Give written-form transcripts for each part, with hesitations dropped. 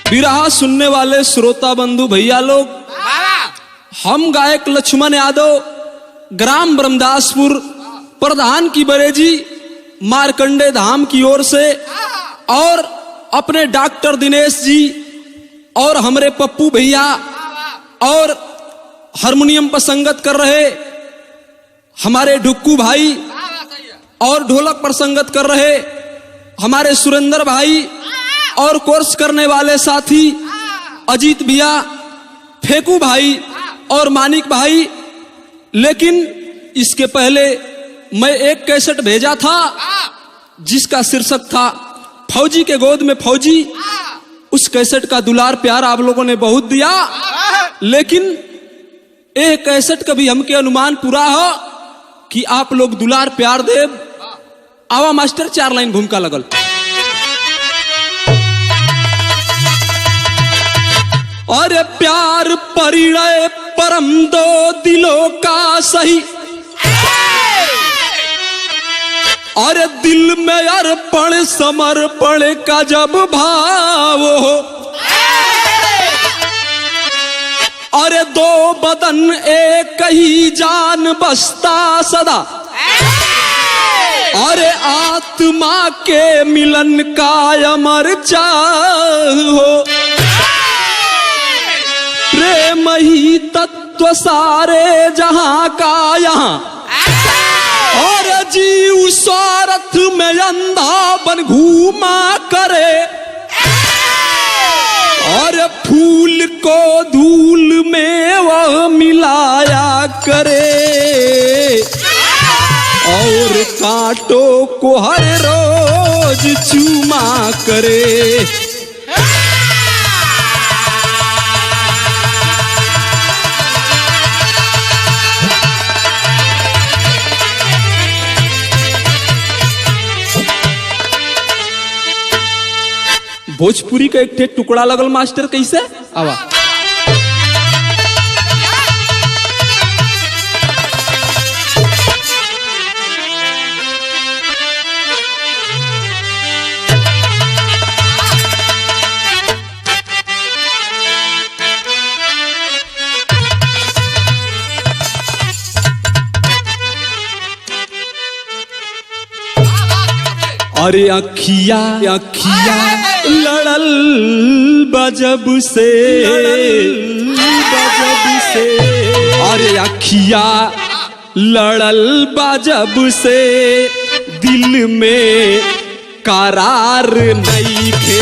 बिरहा सुनने वाले श्रोता बंधु भैया लोग, हम गायक लक्ष्मण यादव, ग्राम ब्रह्मदासपुर, प्रधान की बरेजी, मार्कंडे धाम की ओर से, और अपने डॉक्टर दिनेश जी और हमारे पप्पू भैया, और हारमोनियम पर संगत कर रहे हमारे ढुक्कू भाई, और ढोलक पर संगत कर रहे हमारे सुरेंद्र भाई, और कोर्स करने वाले साथी अजीत भैया, फेकू भाई और मानिक भाई। लेकिन इसके पहले मैं एक कैसेट भेजा था जिसका शीर्षक था फौजी के गोद में फौजी। उस कैसेट का दुलार प्यार आप लोगों ने बहुत दिया, लेकिन एक कैसेट का भी हमके अनुमान पूरा हो कि आप लोग दुलार प्यार देव। आवा मास्टर, 4 लाइन भूमिका लगल। अरे प्यार परिणय परम दो दिलों का सही, अरे दिल में अर्पण समर्पण का जब भाव हो, अरे दो बदन एक ही जान बसता सदा, अरे आत्मा के मिलन का अमर चाह हो, प्रेम ही तत्व सारे जहां का यहाँ, और जीव स्वार्थ में अंधा बन घूमा करे, और फूल को धूल में वह मिलाया करे, और कांटों को हर रोज चूमा करे। भोजपुरी का एक टुकड़ा लगल मास्टर, कैसे आवा। अरे अखिया अखिया लड़ल बजब से, अरे अखिया लड़ल बजब से, दिल में करार नहीं खे।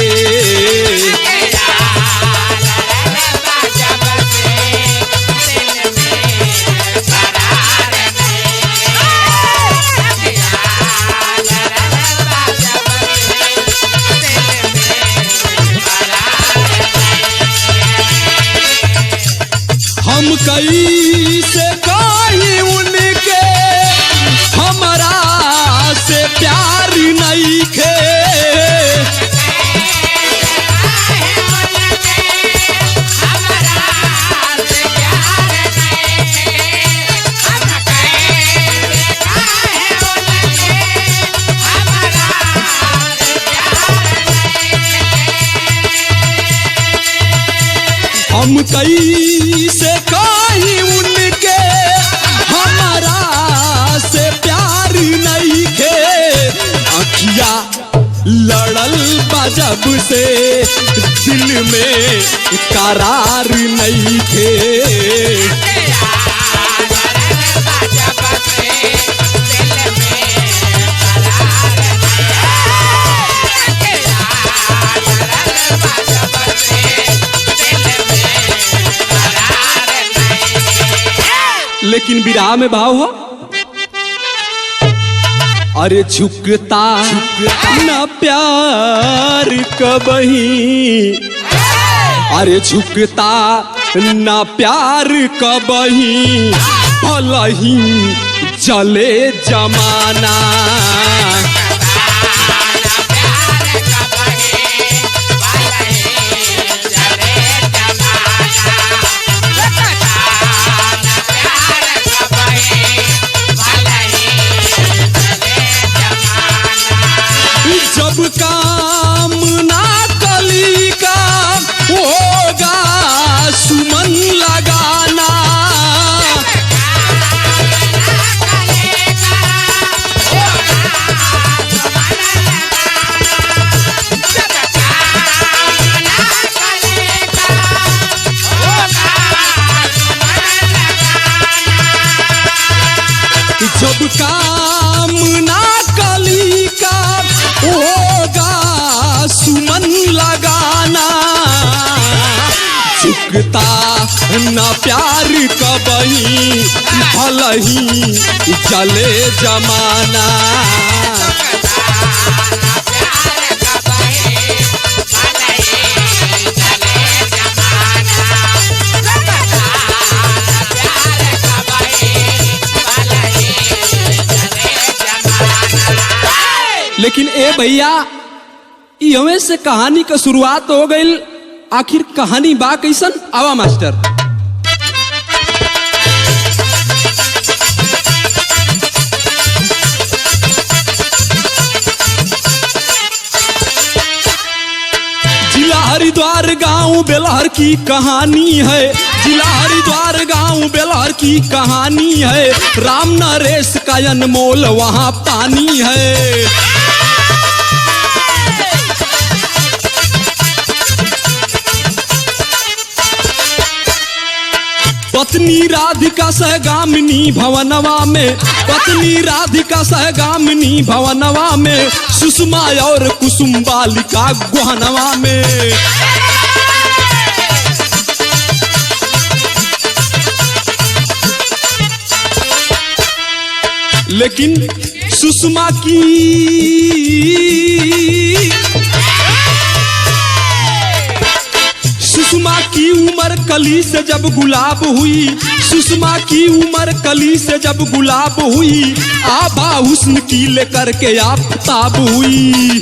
हम कई से कहीं उनके हमारा से प्यार नहीं खे। हम कई से कहीं उनके हमारा से प्यार नहीं खे। अखिया लड़ल बजब से, दिल में करार नहीं खे। लेकिन विराह में भाव हो, अरे झुकता न प्यार कबही, अरे झुकता न प्यार कबही, भलही जले जमाना। जब काम ना कली का देता न प्यार कबही भलही चले जमाना। लेकिन ए भैया इहवे से कहानी का शुरुआत हो गई। आखिर कहानी बा कैसन? आवा मास्टर। जिला हरिद्वार गांव बेलहर की कहानी है। जिला हरिद्वार गांव बेलहर की कहानी है। राम नरेश का अनमोल वहां पानी है। पत्नी राधिका सहगामिनी भवनवा में, पत्नी राधिका सहगामिनी भवनवा में, सुषमा और कुसुम बालिका गुहनवा में। लेकिन सुषमा की उम्र कली से जब गुलाब हुई, सुषमा की उम्र कली से जब गुलाब हुई, आबा हुस्न की लेकर के आफताब हुई।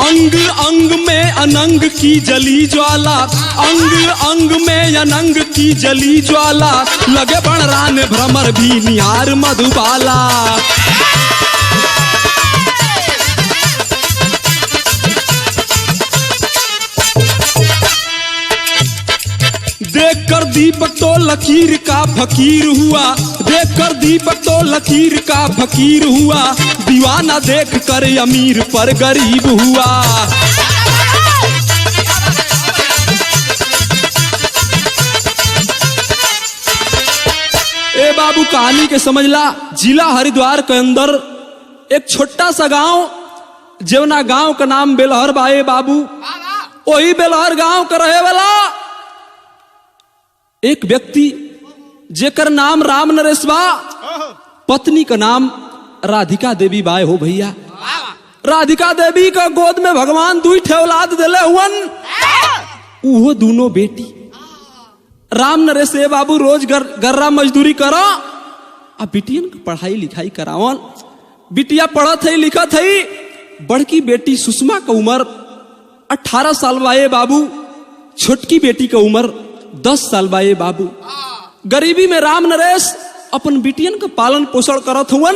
अंग अंग में अनंग की जली ज्वाला, अंग अंग में अनंग की जली ज्वाला, लगे बणरान भ्रमर भी निहार मधुबाला। देखकर दीपक तो लकीर का फकीर हुआ, देखकर दीपक तो लकीर का फकीर हुआ, दीवाना देख कर अमीर पर गरीब हुआ। ए बाबू कहानी के समझला। जिला हरिद्वार के अंदर एक छोटा सा गांव, जेवना गांव का नाम बेलहर बाए बाबू। वही बेलहर गांव का रहे वाला एक व्यक्ति जेकर नाम राम नरेश बा, पत्नी का नाम राधिका देवी बाय हो भैया। राधिका देवी का गोद में भगवान दुई ठे औलाद दिले हुवन। उहो दोनों बेटी राम नरेश ए बाबू रोज गर्रा मजदूरी करो, अब बिटियन को पढ़ाई लिखाई करावन। बिटिया पढ़त है लिखत है। बड़की बेटी सुषमा का उम्र 18 साल बाए बाबू, छोटकी बेटी का उम्र 10 साल बाए बाबू। गरीबी में राम नरेश अपन बिटियन का पालन पोषण करत हुवन।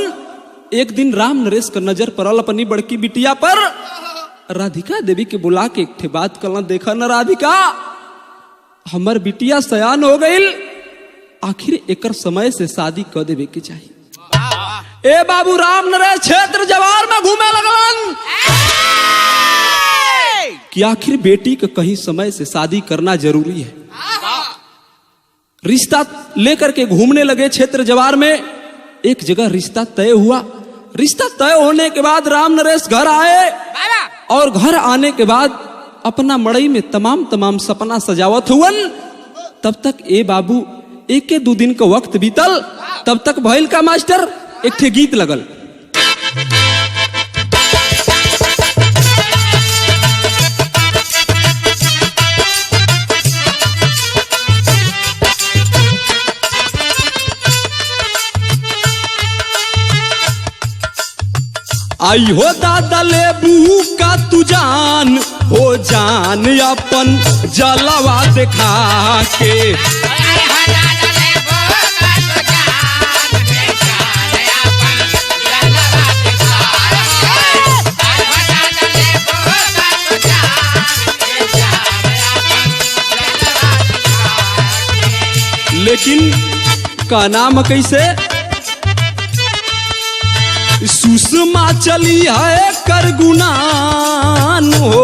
एक दिन राम नरेश का नजर पड़ल अपनी बड़की बिटिया पर। राधिका देवी के बुला के एक ठे बात करना, देखा न राधिका, हमर बिटिया सयान हो गई, आखिर एकर समय से शादी कर देवे के चाहिए। ए बाबू राम नरेश क्षेत्र जवार में घूमे लगलन कि आखिर बेटी का कहीं समय से शादी करना जरूरी है। रिश्ता लेकर के घूमने लगे क्षेत्र जवार में। एक जगह रिश्ता तय हुआ। रिश्ता तय होने के बाद राम नरेश घर आए और घर आने के बाद अपना मड़ई में तमाम सपना सजावत हुवन। तब तक ए बाबू एक के 2 दिन का वक्त बीतल। तब तक भइल का मास्टर, एक ठे गीत लगल। आई हो दादा लेबू का तू जान हो जान अपन जलवा दिखा के। लेकिन का नाम कैसे? सुषमा चली है कर गुनान हो,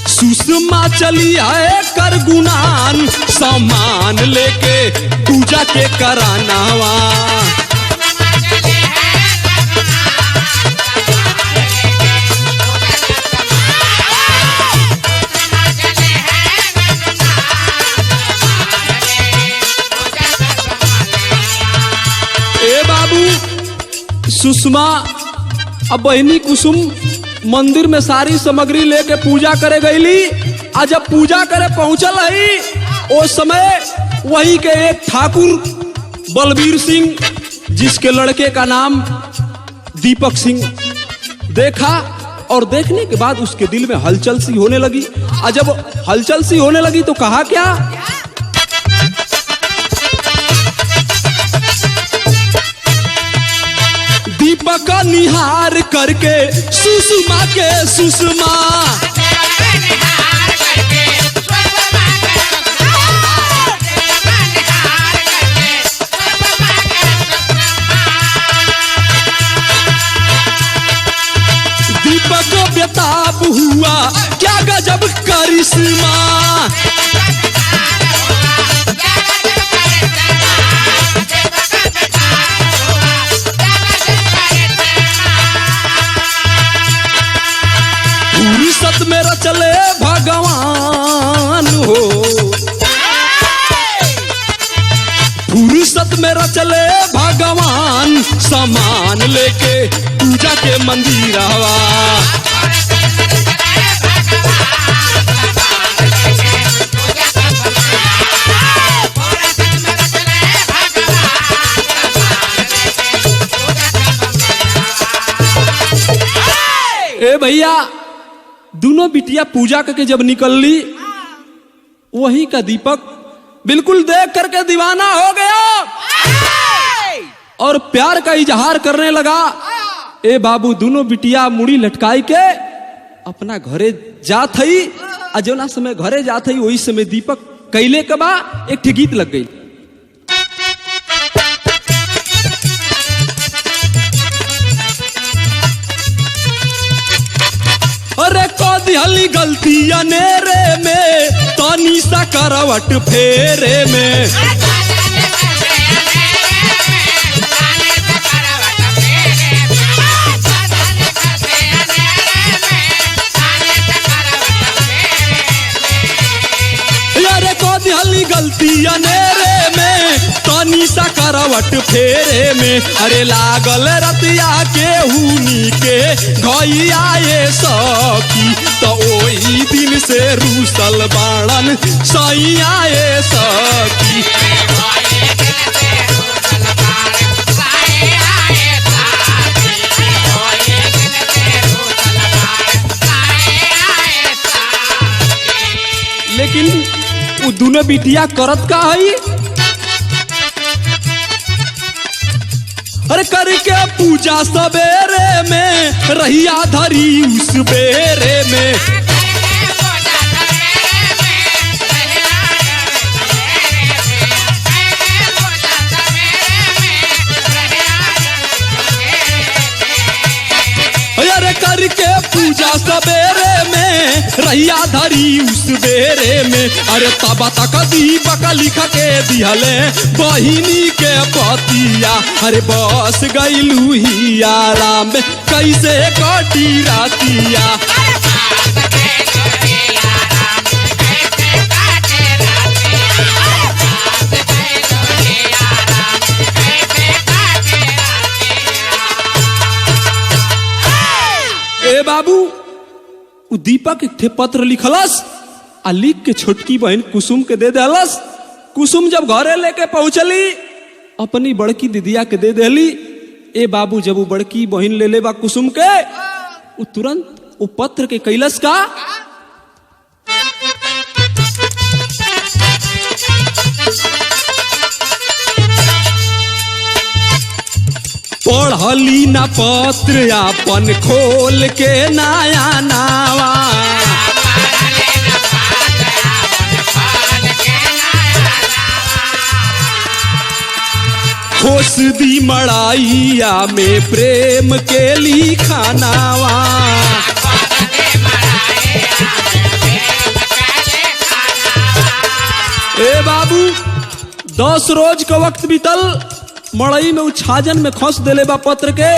सुषमा चली है कर गुनान, सामान लेके पूजा के करानावा। सुषमा अब बहनी कुसुम मंदिर में सारी सामग्री लेके पूजा करे गईली। आ जब पूजा करे पहुंचल है उस समय वही के एक ठाकुर बलबीर सिंह, जिसके लड़के का नाम दीपक सिंह, देखा और देखने के बाद उसके दिल में हलचल सी होने लगी। और जब हलचल सी होने लगी तो कहा क्या, दीपक का निहार करके सुषमा के सुषमा, दीपक को बेताब हुआ क्या गजब करिश्मा। फुर्सत में रचले भगवान हो, फुर्सत में रचले भगवान, सामान लेके पूजा के मंदिर हवा। ए भैया, दोनों बिटिया पूजा करके जब निकल ली, वही का दीपक बिल्कुल देख करके दीवाना हो गया और प्यार का इजहार करने लगा। ए बाबू, दोनों बिटिया मुड़ी लटकाई के अपना घरे जात हई। अजोना समय घरे जात हई वही समय दीपक कैले के बा एक ठे गीत लग गई। अरे कौदी गलती अनेरे में, तानी सा करवट फेरे में, अरे कौदी गलती अनेरे में, तानी सा करवट फेरे में। अरे लागल रतिया के हुनी के घइया ये सखी, तो ओही दिन से रूसल बाणन सैया ये सखी। लेकिन वो दोनों बिटिया करत का है, अरे करके पूजा सवेरे में, रहिया धरी उस बेरे में। अरे करके पूजा सवेरे में, रहिया धरी उस बेरे में। अरे तब तक दीपक लिख के दिहले बहिनी के पतिया। अरे बस गईलू ही आराम में, कैसे कटी रातिया। ए बाबू, उ दीपक एक ठे पत्र लिखलस आ लिख के छोटकी बहन कुसुम के दे देलस। कुसुम जब घरे लेके पहुंचली अपनी बड़की दीदिया के दे देली। ए बाबू, जब वो बड़की बहन ले ले बा कुसुम के, वो तुरंत वो पत्र के कैलस का, पढ़ली ना पत्र अपन खोल के नया नावा। खोस दी मड़ाइया में प्रेम के लिखानावा। ए बाबू, 10 रोज का वक्त बीतल, मड़ई में छाजन में खस देले बा पत्र के।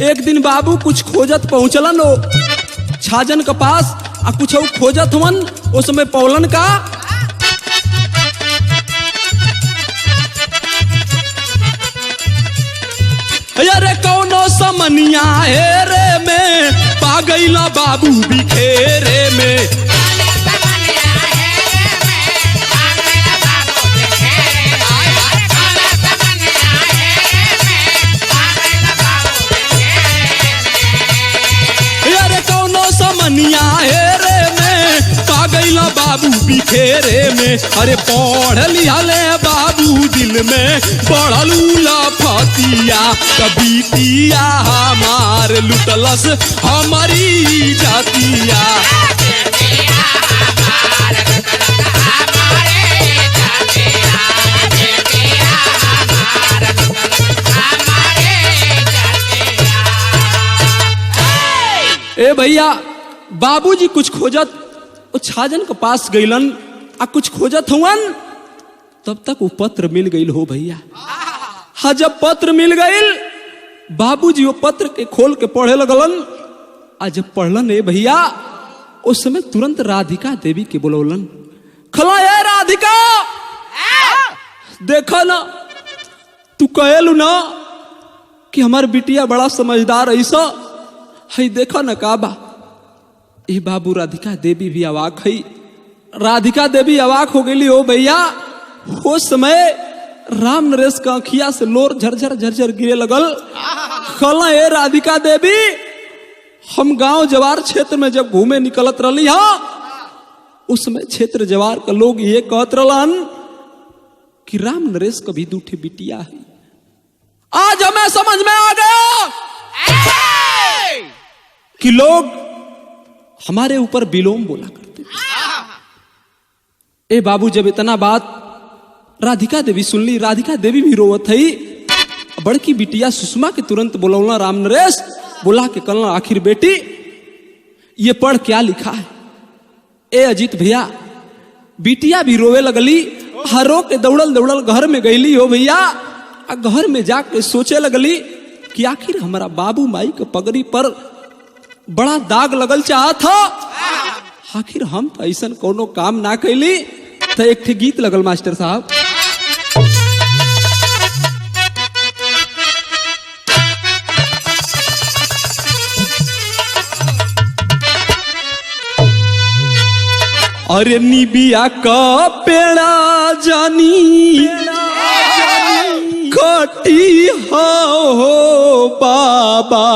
एक दिन बाबू कुछ खोजत पहुंचलन हो छाजन के पास, आ कुछ खोजत हवन। उस समय पौलन का, अरे कौनो समनिया हेरे में पा गईला बाबू बिखेरे में। अरे कौनो समनिया हेरे में पा गईला बाबू बिखेरे में। अरे पढ़ लिया ले बाबू दिल में पढ़लूला फतिया कबीतिया हमार लुटलस हमारी जातिया। ए भैया बाबूजी कुछ खोजत वो छाजन के पास गईलन आ कुछ खोजत हुवन तब तक वो पत्र मिल गईल हो भैया। हाँ जब पत्र मिल गईल बाबूजी वो पत्र के खोल के पढ़े लगलन। आ जब पढ़लन ए भैया उस समय तुरंत राधिका देवी के बोलौलन खला ए राधिका देखा ना तू कहेलू ना कि हमार बिटिया बड़ा समझदार ऐसा है देखा न काबा। ए बाबू राधिका देवी भी अवाक है। राधिका देवी अवाक हो गई हो भैया। हो समय राम नरेश का आँखिया से लोर झरझर झरझर गिरे लगल। खला ए राधिका देवी हम गांव जवार क्षेत्र में जब घूमे निकलत रही हा उस समय क्षेत्र जवार का लोग ये कहत रहलन कि राम नरेश कभी दूठे बिटिया है। आज हमें समझ में आ गया कि लोग हमारे ऊपर विलोम बोला करते। ए बाबू जब इतना बात राधिका देवी सुन ली राधिका देवी भी रोवत थी। बड़की बिटिया सुषमा के तुरंत बोलौला राम नरेश बोला के कहना आखिर बेटी ये पढ़ क्या लिखा है। ए अजीत भैया बिटिया भी रोवे लगली। हरो के दौड़ल दौड़ल घर में गईली हो भैया। घर में जाके सोचे लगली कि आखिर हमारा बाबू माई के पगड़ी पर बड़ा दाग लगल चाहा था। आखिर हम तो ऐसा कोनो काम ना कैली। तो एक ठे गीत लगल मास्टर साहब। अरे निबिया का पेड़ा जानी खटी हो बाबा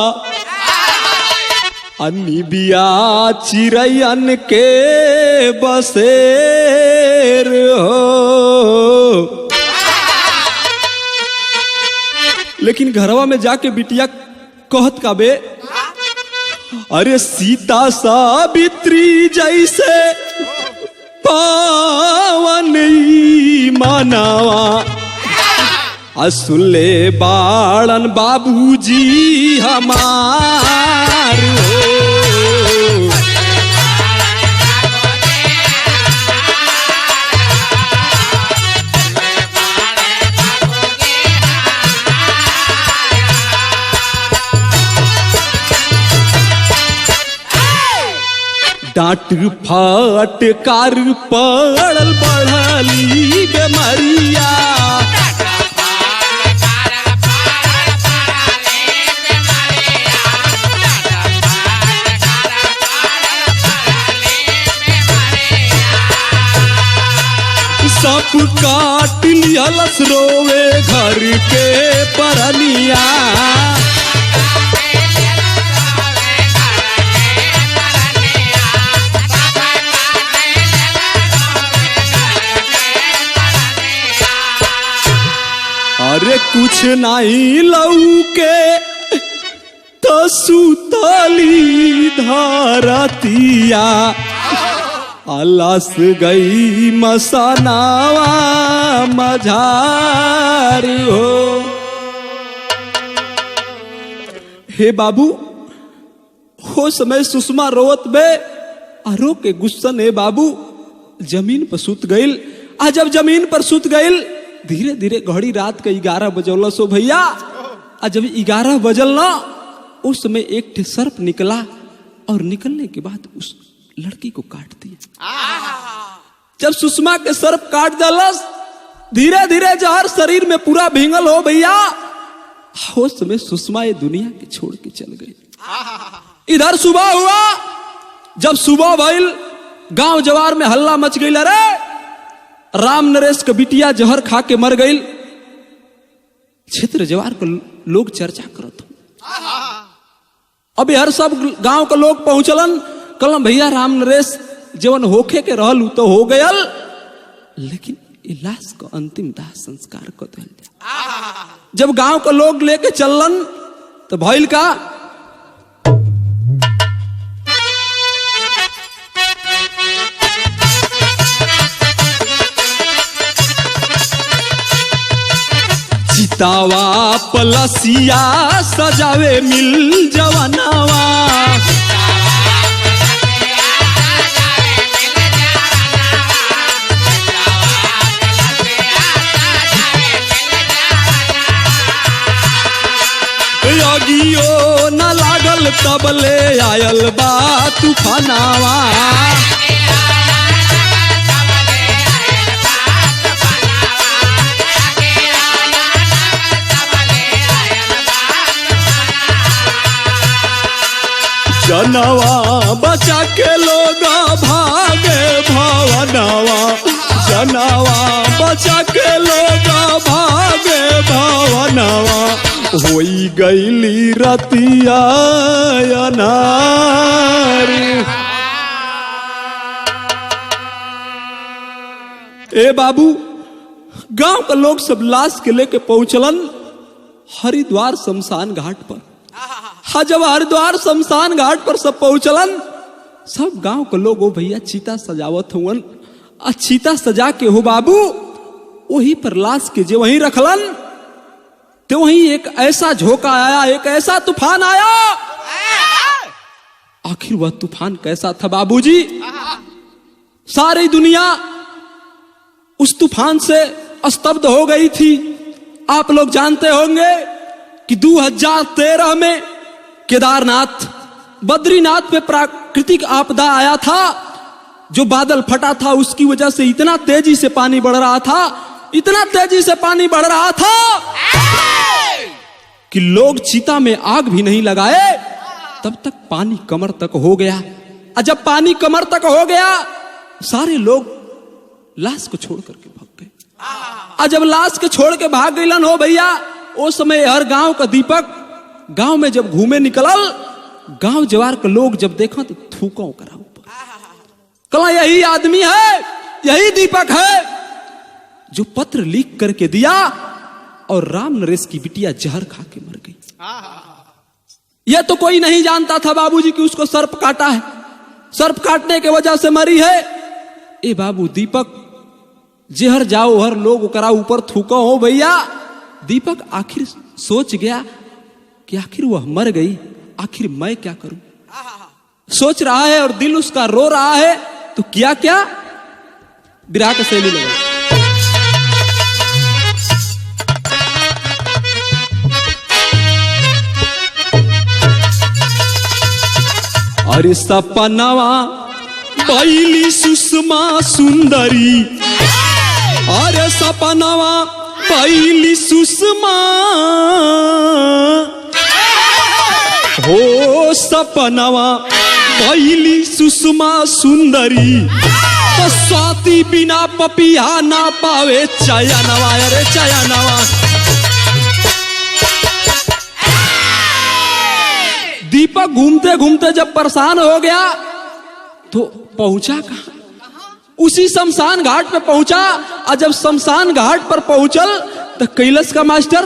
निबिया चिरैयन के बसेर हो। लेकिन घरवा में जाके बिटिया कहत का बे अरे सीता सावित्री जैसे पावन मानवा असुले बाड़न बाबूजी हमार हो। डांट फाट कार पड़ल बढ़ली बेमरिया सब काट लियलस रोवे घर के परनिया अरे कुछ नहीं लौके तो सुतली धारतिया अलस गई मसनावा मझार हो। हे बाबू हो समय सुषमा रोवत बे आरो के गुस्सन हे बाबू जमीन पर सुत गईल। आ जब जमीन पर सुत गईल धीरे धीरे घड़ी रात के 11 बजौल सो भैया। आ जब 11 बजल ना उस समय एक ठे सर्प निकला और निकलने के बाद उस लड़की को काट दिया। जब सुषमा के सर्प काट दलस धीरे धीरे जहर शरीर में पूरा भींगल हो भैया। उस समय सुषमा ये दुनिया के छोड़ के चल गई। इधर सुबह हुआ, जब सुबह भइल गांव जवार में हल्ला मच गई। अरे राम नरेश का बिटिया जहर खा के मर गई। क्षेत्र जवार के लोग चर्चा करत हो। अभी हर सब गांव के लोग पहुंचलन, कहलन भैया राम नरेश जवन होखे के रहल तो हो गयल, लेकिन लाश को अंतिम दाह संस्कार को दिल जा। जब गांव के लोग लेके चलन तो भइल का, चितावा पलसिया सजावे मिल जवानावा। योगियो न लागल तबले आयल बा तूफानावा। जनवा बचा के लोग भागे भवनवा। जनवा बचा के लोग भागे भवनवा। होई गईली रतिया अनारी। ए बाबू, गांव के लोग सब लाश के लेके पहुंचलन हरिद्वार शमशान घाट पर। हाँ, जब हरिद्वार शमशान घाट पर सब पहुंचलन, सब गांव के लोग, ओ भैया चिता सजावत हुवन। चिता सजा के हो बाबू वही पर लाश के जे वहीं रखलन, तो वहीं एक ऐसा झोंका आया, एक ऐसा तूफान आया। आखिर वह तूफान कैसा था बाबूजी? सारी दुनिया उस तूफान से स्तब्ध हो गई थी। आप लोग जानते होंगे कि 2013 में केदारनाथ बद्रीनाथ पे प्राकृतिक आपदा आया था। जो बादल फटा था उसकी वजह से इतना तेजी से पानी बढ़ रहा था, इतना तेजी से पानी बढ़ रहा था कि लोग चिता में आग भी नहीं लगाए, तब तक पानी कमर तक हो गया। और जब पानी कमर तक हो गया, सारे लोग लाश को छोड़ करके भाग गए। और जब लाश के छोड़ के भाग गईलन हो भैया, उस समय हर गांव का दीपक गांव में जब घूमे निकलल, गांव जवार के लोग जब देखा तो थूका करा ऊपर। कला यही आदमी है, यही दीपक है जो पत्र लिख करके दिया और राम नरेश की बिटिया जहर खा के मर गई। यह तो कोई नहीं जानता था बाबूजी कि उसको सर्प काटा है, सर्प काटने के वजह से मरी है। ए बाबू दीपक जहर जाओ हर लोग करा ऊपर थूका हो भैया। दीपक आखिर सोच गया कि आखिर वह मर गई, आखिर मैं क्या करूं। सोच रहा है और दिल उसका रो रहा है, तो किया क्या, विराह का शैली लगा। अरे सपनावा पहली सुषमा सुंदरी। अरे सपनावा पहली सुषमा हो, सपनावा पहली सुषमा सुंदरी। तो स्वाति बिना पपिया ना पावे चयनवा। अरे चयनवा दीपक घूमते घूमते जब परेशान हो गया तो पहुंचा कहां? उसी शमशान घाट पे पहुंचा। और जब शमशान घाट पर पहुंचल तो कैलाश का मास्टर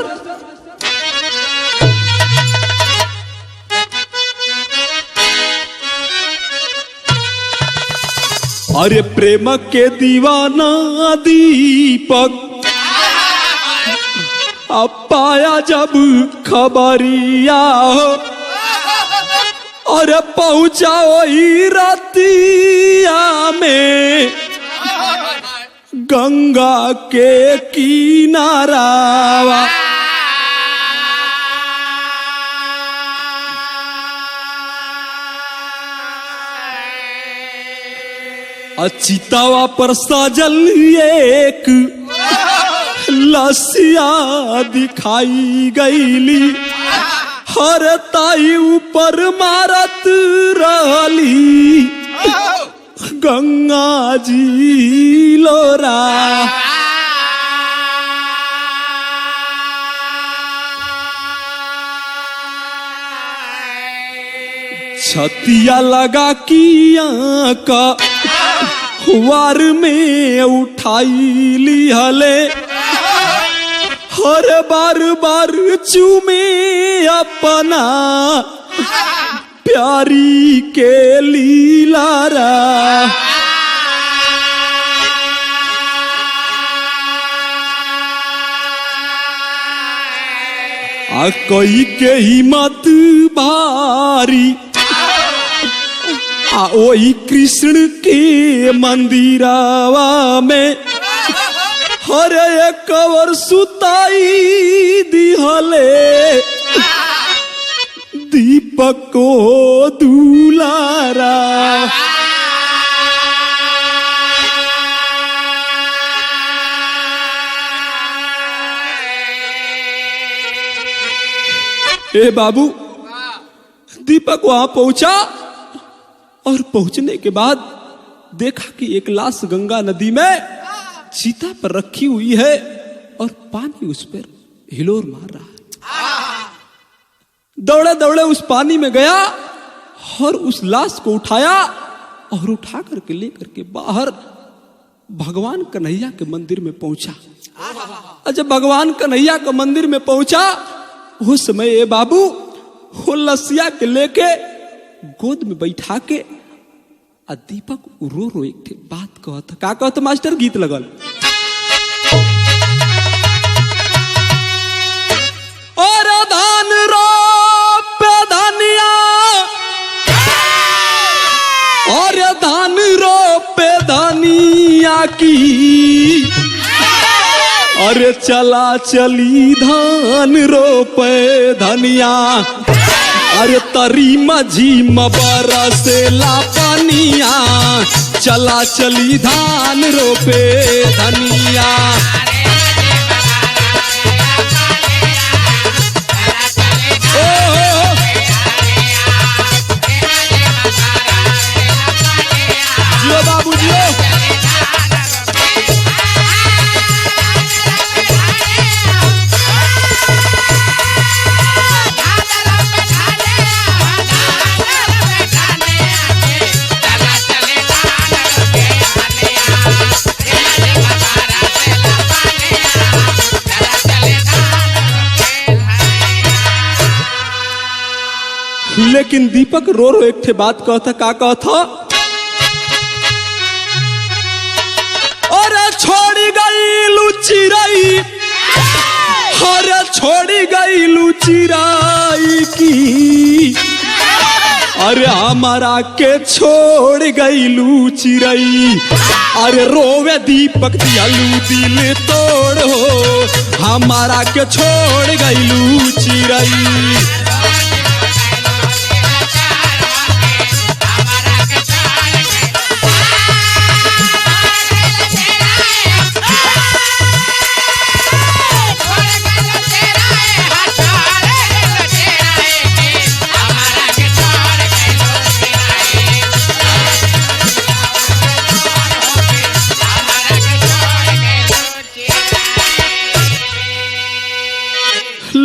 अरे प्रेम के दीवाना दीपक अब पाया जब खबरिया हो। और पहुंचा वही रतिया में गंगा के किनारावा। चितावा पर सजल एक लसिया दिखाई गईली हर ताई ऊपर मारत रहली गंगा जी लोरा। छतिया लगा किया का वार में उठाई ली हले हर बार बार चूमे अपना प्यारी के लीलारा। आ कोई के हिम्मत भारी आ ओई कृष्ण के मंदिरावा में हर एक कवर सुताई दिहले दीपक को दुलारा। ए बाबू दीपक वहां पहुंचा और पहुंचने के बाद देखा कि एक लाश गंगा नदी में चीता पर रखी हुई है और पानी उस पर हिलोर मार रहा है। दौड़े दौड़े उस पानी में गया और उस लाश को उठाया और उठा करके लेकर के बाहर भगवान कन्हैया के मंदिर में पहुंचा। और जब भगवान कन्हैया के मंदिर में पहुंचा उस समय ये बाबू वो लसिया के लेके गोद में बैठा के दीपक रो रो एक थे बात कहता का कहता मास्टर गीत लगल। और धान रो पे धनिया और धान रो पे धनिया की अरे चला चली धान रो पे धनिया अरे तरी मझी बरसेला पनिया चला चली धान रोपे धनिया। जियो बाबू जियो। लेकिन दीपक रो रो एक थे बात कहता का कहता और छोड़ी गई लुचिराई और छोड़ी गई लुचिराई की अरे हमारा के छोड़ गई लुचिराई अरे रोवे दीपक दियालू दिल तोड़ हो हमारा के छोड़ गई लुचिराई।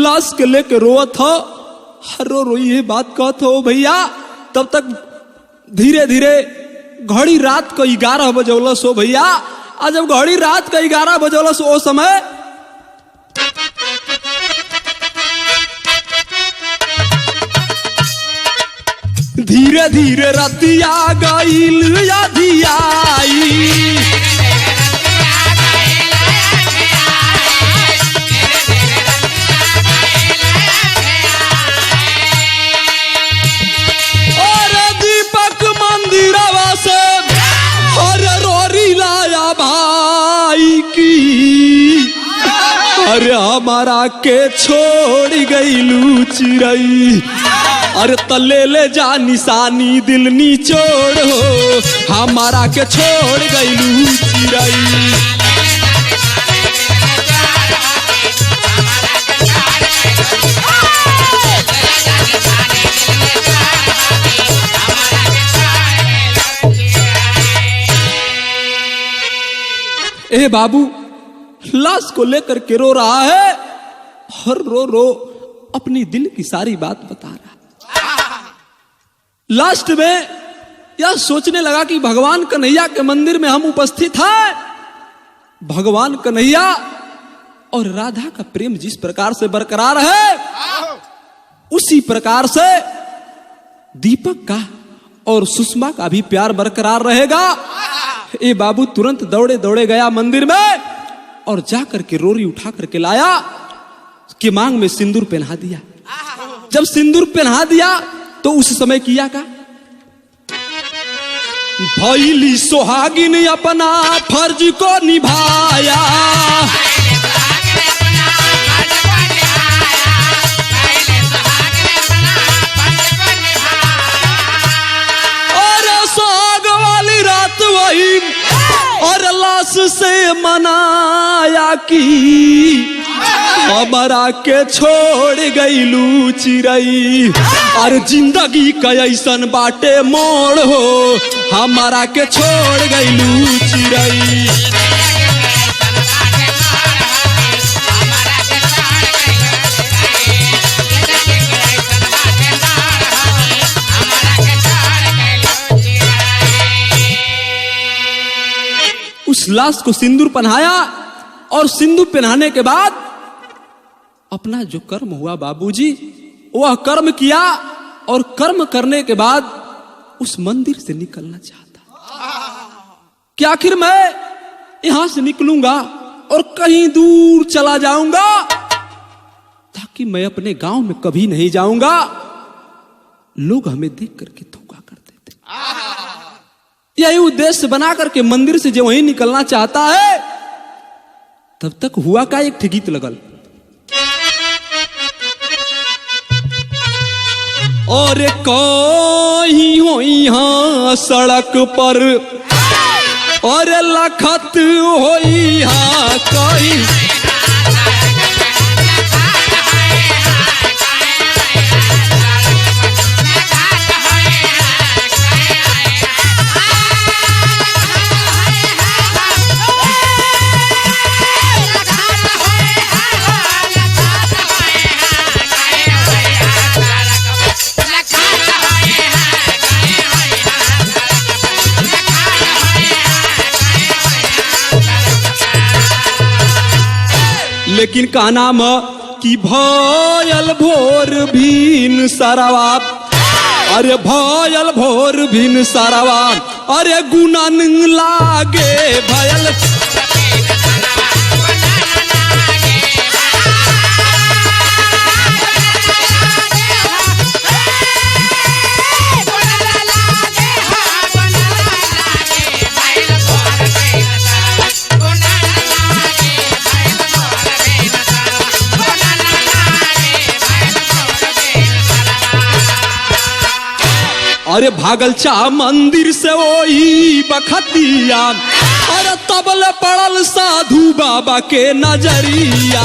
लाश के लेके रोआ था रो रोई है बात कहत हो भैया। तब तक धीरे धीरे घड़ी रात को 11 बजौलस हो भैया। आज जब घड़ी रात को 11 बजौलस ओ समय धीरे धीरे रतिया गईल यादी आई अरे हमारा के छोड़ गई लुचिराई अरे तले ले जा निशानी दिल निचोड़ हो हमारा के छोड़ गई लुचिराई। ए बाबू लाश को लेकर के रो रहा है और रो रो अपनी दिल की सारी बात बता रहा। लास्ट में यह सोचने लगा कि भगवान कन्हैया के मंदिर में हम उपस्थित हैं, भगवान कन्हैया और राधा का प्रेम जिस प्रकार से बरकरार है उसी प्रकार से दीपक का और सुषमा का भी प्यार बरकरार रहेगा। ए बाबू तुरंत दौड़े दौड़े गया मंदिर में और जाकर के रोरी उठा करके लाया, कि मांग में सिंदूर पहना दिया। जब सिंदूर पहना दिया तो उस समय किया का भैली सुहागिन अपना फर्ज को निभाया, और सुहाग वाली रात वही और लाश से मनाया कि हमारा के छोड़ गईलू चिरई, और जिंदगी का ऐसन बाटे मोड़ हो हमारा के छोड़ गईलू चिरई। उस लाश को सिंदूर पहनाया और सिंदूर पहनाने के बाद अपना जो कर्म हुआ बाबूजी वह कर्म किया, और कर्म करने के बाद उस मंदिर से निकलना चाहता कि आखिर मैं यहां से निकलूंगा और कहीं दूर चला जाऊंगा ताकि मैं अपने गांव में कभी नहीं जाऊंगा, लोग हमें देख करके थूका करते थे। यही उद्देश्य बना करके मंदिर से जब वहीं निकलना चाहता है तब तक हुआ का एक गीत लगल, और कहीं हो यहाँ सड़क पर और लखत हो यहाँ कहीं, लेकिन का नाम कि भयल भोर भीन सारावा, अरे भयल भोर भीन सारावा, अरे गुनन लागे भयल अरे भागल चा मंदिर से वही बखतिया, अरे तबल पड़ल साधु बाबा के नजरिया,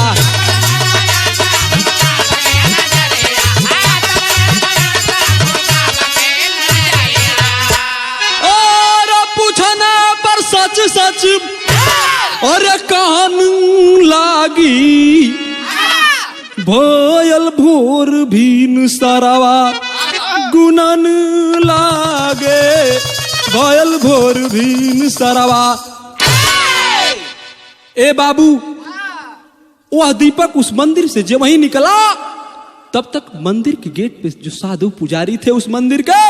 और पूछने पर सच सच और कान लागी भयल भोर भीन सारावा गुनन लागे भयल भोर भीन सारावा। ए बाबू वह दीपक उस मंदिर से जब वहीं निकला तब तक मंदिर के गेट पे जो साधु पुजारी थे उस मंदिर के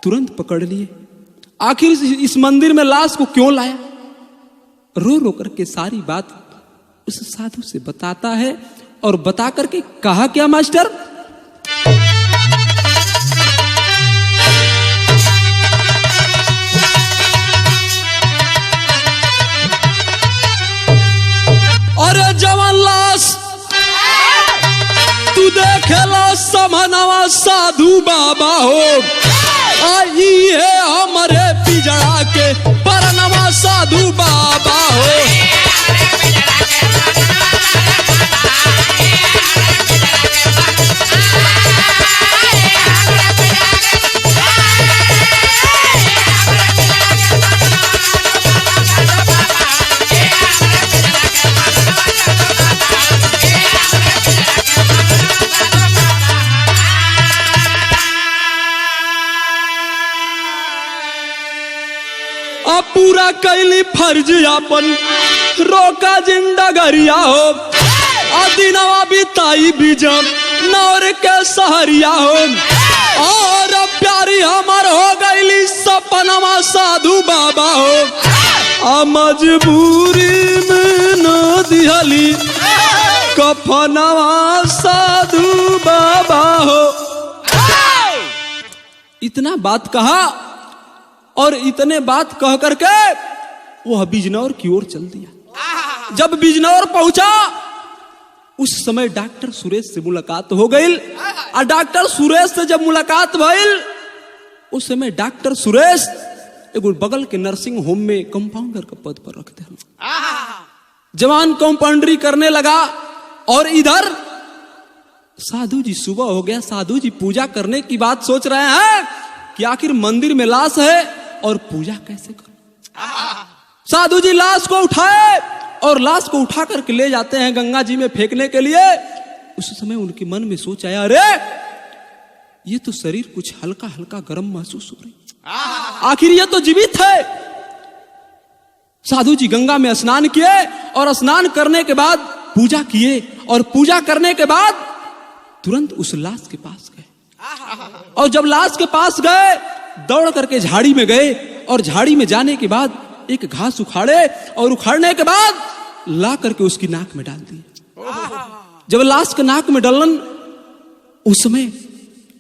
तुरंत पकड़ लिए। आखिर इस मंदिर में लाश को क्यों लाया, रो रो करके सारी बात उस साधु से बताता है, और बता करके कहा क्या मास्टर, अरे जवान लाश तू देखेला समनवा साधु बाबा हो, आई है हमारे पिजड़ा के परनवा साधु बाबा हो। पूरा कैली फर्ज अपन रोका जिंदा गरिया हो दिनवा बिताई बीजम नौर के सहरिया हो और प्यारी हमार हो गईली सपनवा साधु बाबा हो मजबूरी में न दिहली कफनवा साधु बाबा हो। इतना बात कहा और इतने बात कह करके वह बिजनौर की ओर चल दिया। जब बिजनौर पहुंचा उस समय डॉक्टर सुरेश से मुलाकात हो गई और डॉक्टर सुरेश से जब मुलाकात भइल उस समय डॉक्टर सुरेश एगो बगल के नर्सिंग होम में कंपाउंडर का पद पर रखते हैं। जवान कंपाउंडरी करने लगा और इधर साधु जी सुबह हो गया, साधु जी पूजा करने की बात सोच रहे हैं कि आखिर मंदिर में लाश है और पूजा कैसे करूं। साधु जी लाश को उठाए और लाश को उठा करके ले जाते हैं गंगा जी में फेंकने के लिए। उस समय उनके मन में सोच आया, अरे ये तो शरीर कुछ हल्का हल्का गर्म महसूस हो रही, आखिर ये तो जीवित है। साधु जी गंगा में स्नान किए और स्नान करने के बाद पूजा किए और पूजा करने के बाद तुरंत उस लाश के पास गए और जब लाश के पास गए दौड़ करके झाड़ी में गए और झाड़ी में जाने के बाद एक घास उखाड़े और उखाड़ने के बाद ला करके उसकी नाक में डाल दी। जब लाश के नाक में डालन उस समय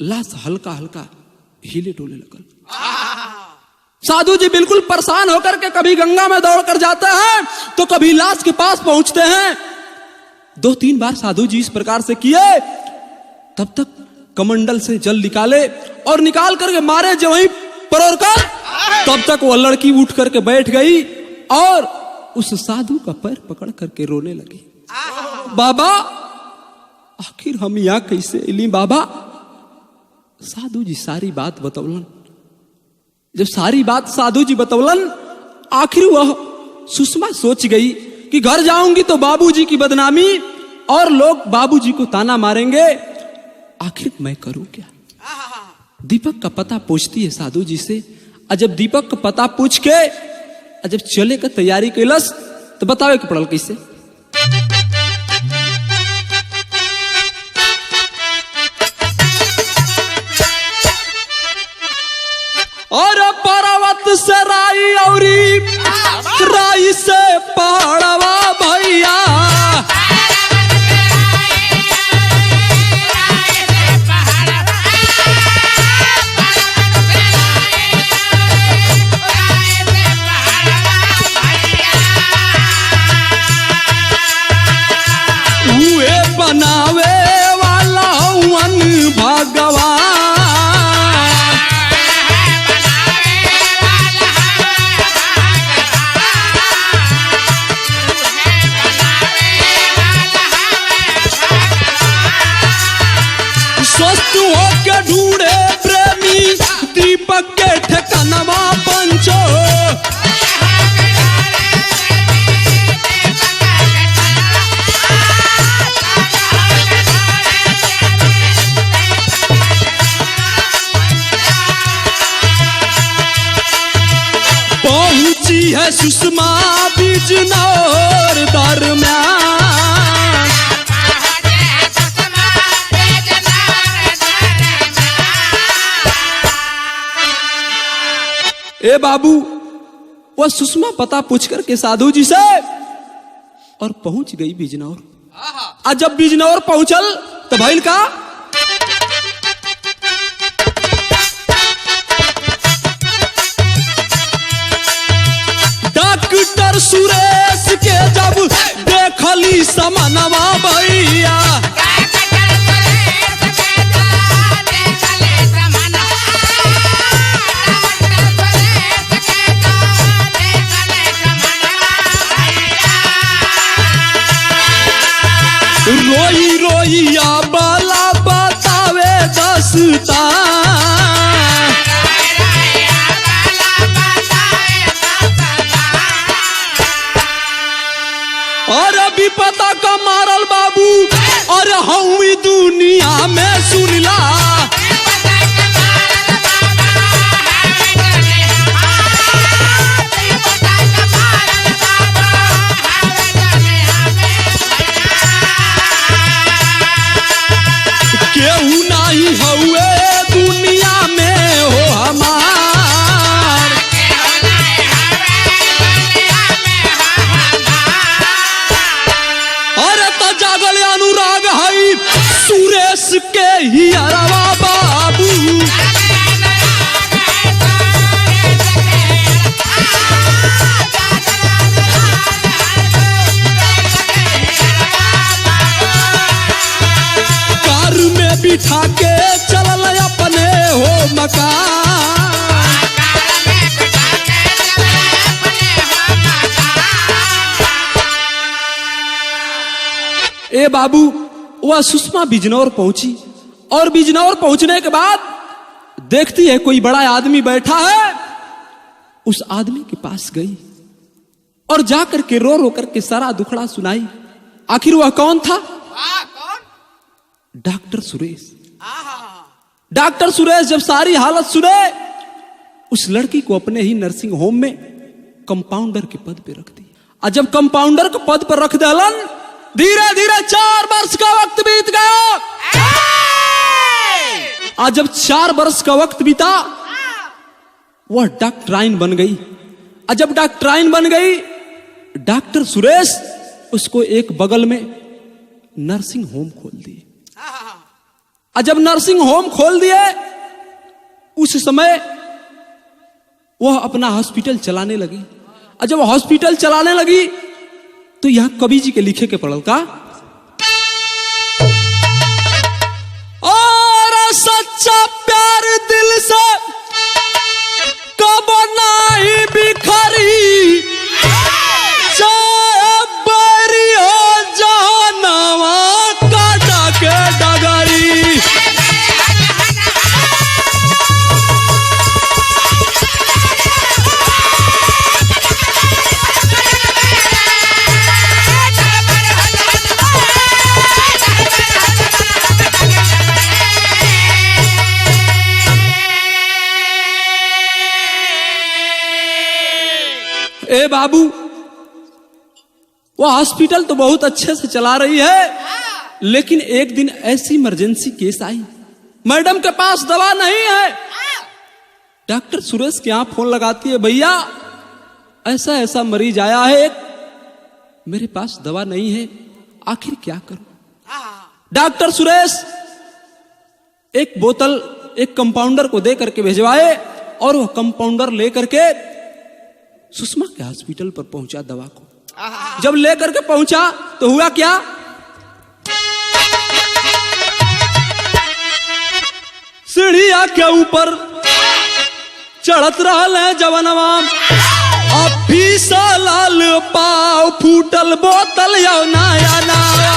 लाश हल्का हल्का हिले डोले लगल। साधु जी बिल्कुल परेशान होकर के कभी गंगा में दौड़ कर जाते हैं तो कभी लाश के पास पहुंचते हैं। 2-3 बार साधु जी इस प्रकार से किए, तब तक कमंडल से जल निकाले और निकाल करके मारे जो वहीं परोर कर, तब तक वो लड़की उठ करके बैठ गई और उस साधु का पैर पकड़ करके रोने लगी। बाबा आखिर हम यहाँ कैसे इली बाबा। साधु जी सारी बात बतौलन। जब सारी बात साधु जी बतौलन आखिर वह सुषमा सोच गई कि घर जाऊंगी तो बाबूजी की बदनामी और लोग बाबूजी को ताना मारेंगे, आखिर मैं करूं क्या। दीपक का पता पूछती है साधु जी से। जब दीपक का पता पूछ के जब चले का तैयारी कैलस तो बतावे कि पड़ल कैसे। और पर्वत से राई औरी राई से पहाड़वा भैया बनावे वाला वन भगवान स्वस्थ होके ढूंढे प्रेमी दीपक के ठिकानवा पंचो। है सुषमा बिजनौर दरम्यान ए बाबू वह सुषमा पता पूछ करके साधु जी से और पहुंच गई बिजनौर। आज जब बिजनौर पहुंचल तो भइल का डॉक्टर सुरेश के जब देखली समनवा भैया रोई रोइया बाला बतावे दसता और अभी पता का मारल बाबू और हम दुनिया में सुनला ए बाबू, वह सुषमा बिजनौर पहुंची और बिजनौर पहुंचने के बाद देखती है कोई बड़ा आदमी बैठा है। उस आदमी के पास गई और जाकर के रो रो करके सारा दुखड़ा सुनाई। आखिर वह कौन था? डॉक्टर सुरेश। डॉक्टर सुरेश जब सारी हालत सुने, उस लड़की को अपने ही नर्सिंग होम में कंपाउंडर के पद पे रख दी। और जब कंपाउंडर के पद पर रख देलन, धीरे धीरे 4 वर्ष का वक्त बीत गया। और जब 4 वर्ष का वक्त बीता, वह डॉक्टराइन बन गई। और जब डॉक्टराइन बन गई, डॉक्टर सुरेश उसको एक बगल में नर्सिंग होम खोल दिए। और जब नर्सिंग होम खोल दिए, उस समय वह अपना हॉस्पिटल चलाने लगी। और जब हॉस्पिटल चलाने लगी तो यहां कवि जी के लिखे के पड़ल का, और सच्चा प्यार दिल से कब नहीं बिखरी, चाहे बरी हो जहनवा काटा के डगरी। ए बाबू, वो हॉस्पिटल तो बहुत अच्छे से चला रही है, लेकिन एक दिन ऐसी इमरजेंसी केस आई, मैडम के पास दवा नहीं है। डॉक्टर सुरेश के यहां फोन लगाती है, भैया ऐसा ऐसा मरीज आया है, मेरे पास दवा नहीं है, आखिर क्या करूं। डॉक्टर सुरेश एक बोतल एक कंपाउंडर को दे करके भिजवाए और वह कंपाउंडर लेकर के सुषमा के हॉस्पिटल पर पहुंचा दवा को। जब लेकर के पहुंचा तो हुआ क्या, सीढ़िया के ऊपर चढ़त रहल है जवनवा, अब भी लाल पाव फूटल बोतल या नया नया।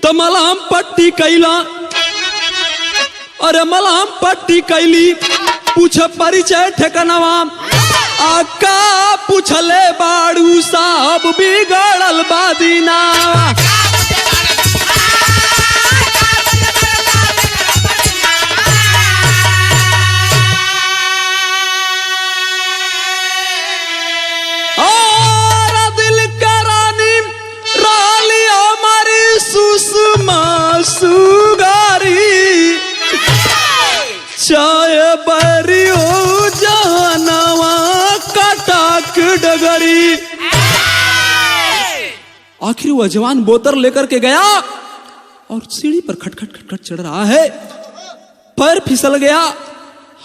तो मलहम पट्टी कैला, अरे मलहम पट्टी कैली, पूछ परिचय ठेकनवा, आका पूछले बाड़ू साहब बिगड़ल बादीना। सुगारी चाय बरी हो जहनवा कटाक डगरी। आखिर वह जवान बोतल लेकर के गया और सीढ़ी पर खटखट खटखट चढ़ रहा है, पैर फिसल गया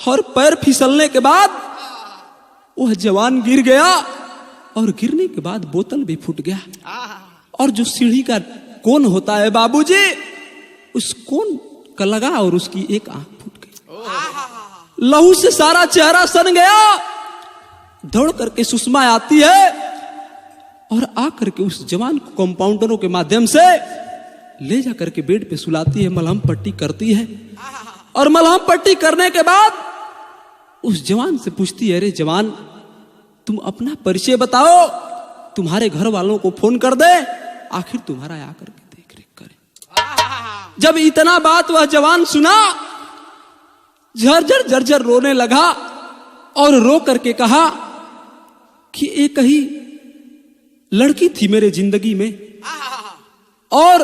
और पैर फिसलने के बाद वह जवान गिर गया और गिरने के बाद बोतल भी फूट गया। और जो सीढ़ी का कोन होता है बाबूजी, उस कोन का लगा और उसकी एक आंख फूट गई। लहू से सारा चेहरा सन गया। दौड़ करके सुषमा आती है और आकर के उस जवान को कंपाउंडरों के माध्यम से ले जाकर के बेड पे सुलाती है, मलहम पट्टी करती है। और मलहम पट्टी करने के बाद उस जवान से पूछती है, अरे जवान तुम अपना परिचय बताओ, तुम्हारे घर वालों को फोन कर दे, आखिर तुम्हारा आकर के देख रेख करे। जब इतना बात वह जवान सुना, झरझर झरझर रोने लगा और रो करके कहा कि एक ही लड़की थी मेरे जिंदगी में और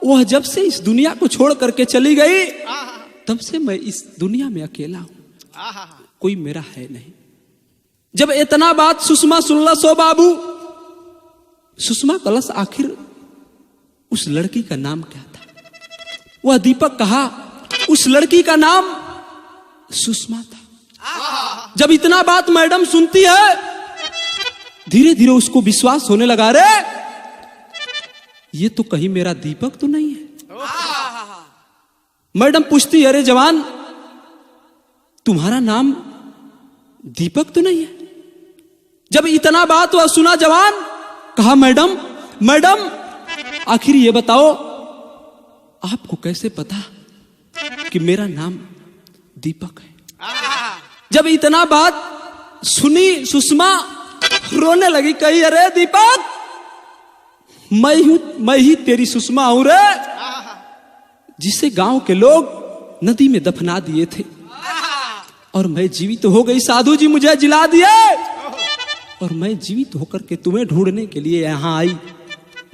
वह जब से इस दुनिया को छोड़ करके चली गई तब से मैं इस दुनिया में अकेला हूं, कोई मेरा है नहीं। जब इतना बात सुषमा सुनला सो बाबू, सुषमा कलश आखिर उस लड़की का नाम क्या था? वह दीपक कहा उस लड़की का नाम सुषमा था। जब इतना बात मैडम सुनती है, धीरे धीरे उसको विश्वास होने लगा, रे ये तो कहीं मेरा दीपक तो नहीं है। मैडम पूछती, अरे जवान तुम्हारा नाम दीपक तो नहीं है? जब इतना बात वह सुना जवान, कहा मैडम मैडम आखिर ये बताओ आपको कैसे पता कि मेरा नाम दीपक है? जब इतना बात सुनी सुषमा रोने लगी, कही अरे दीपक मैं ही तेरी सुषमा हूं रे, जिसे गांव के लोग नदी में दफना दिए थे और मैं जीवित हो गई। साधु जी मुझे जिला दिए और मैं जीवित होकर के तुम्हें ढूंढने के लिए यहां आई।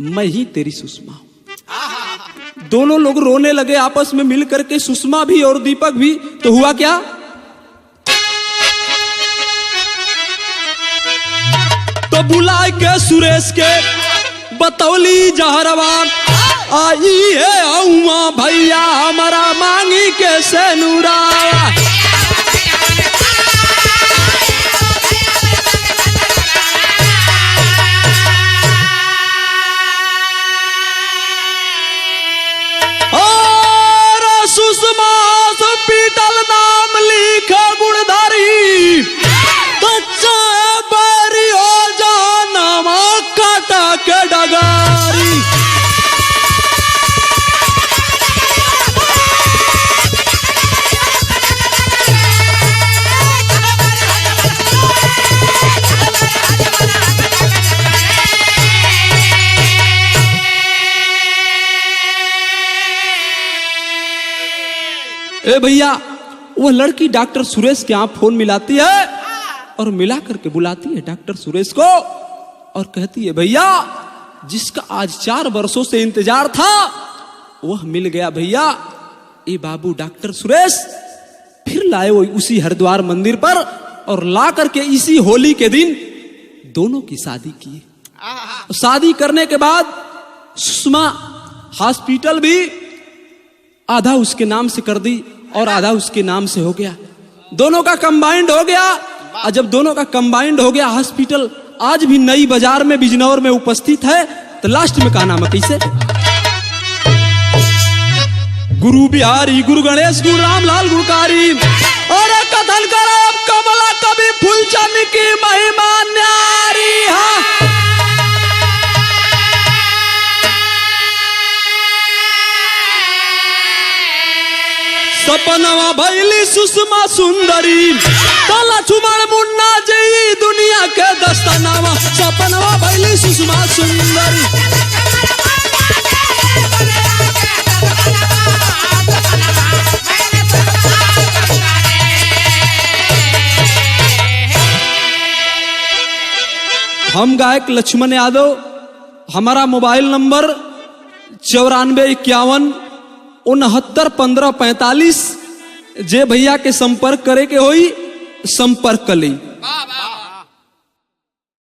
मैं ही तेरी सुषमा हूं। दोनों लोग रोने लगे आपस में मिल करके, सुषमा भी और दीपक भी। तो हुआ क्या? तो बुला के सुरेश के बतौली जहरवा, आई है औवा भैया हमारा मांगी के सेनुरा। और सुषमा हॉस्पिटल नाम लिखा गुणधारी, कच्चा बैरी हो जाना काटा के डगारी। ए भैया, वो लड़की डॉक्टर सुरेश के यहाँ फोन मिलाती है और मिला करके बुलाती है डॉक्टर सुरेश को और कहती है भैया जिसका आज 4 वर्षों से इंतजार था वह मिल गया भैया। ये बाबू डॉक्टर सुरेश फिर लाए वो उसी हरिद्वार मंदिर पर और ला करके इसी होली के दिन दोनों की शादी की। शादी करने के बाद सुषमा हॉस्पिटल भी आधा उसके नाम से कर दी और आधा उसके नाम से हो गया। दोनों का कंबाइंड हो गया। और जब दोनों का कंबाइंड हो गया, हॉस्पिटल आज भी नई बाजार में बिजनौर में उपस्थित है। तो लास्ट में कहा नाम है कैसे? गुरु बिहारी गुरु गणेश गुरु रामलाल गुरुकारी। और कथन करो कमला कवि फूलचंद की महिमा न्यारी। सपनवा भैली सुषमा सुंदरी, काला चुमर मुन्ना जी दुनिया के दस्तानावा। सपनवा भैली सुषमा सुंदरी। हम गायक लक्ष्मण यादव, हमारा मोबाइल नंबर 9451 69 15 45। जे भैया के संपर्क करे के होई संपर्क कर ली।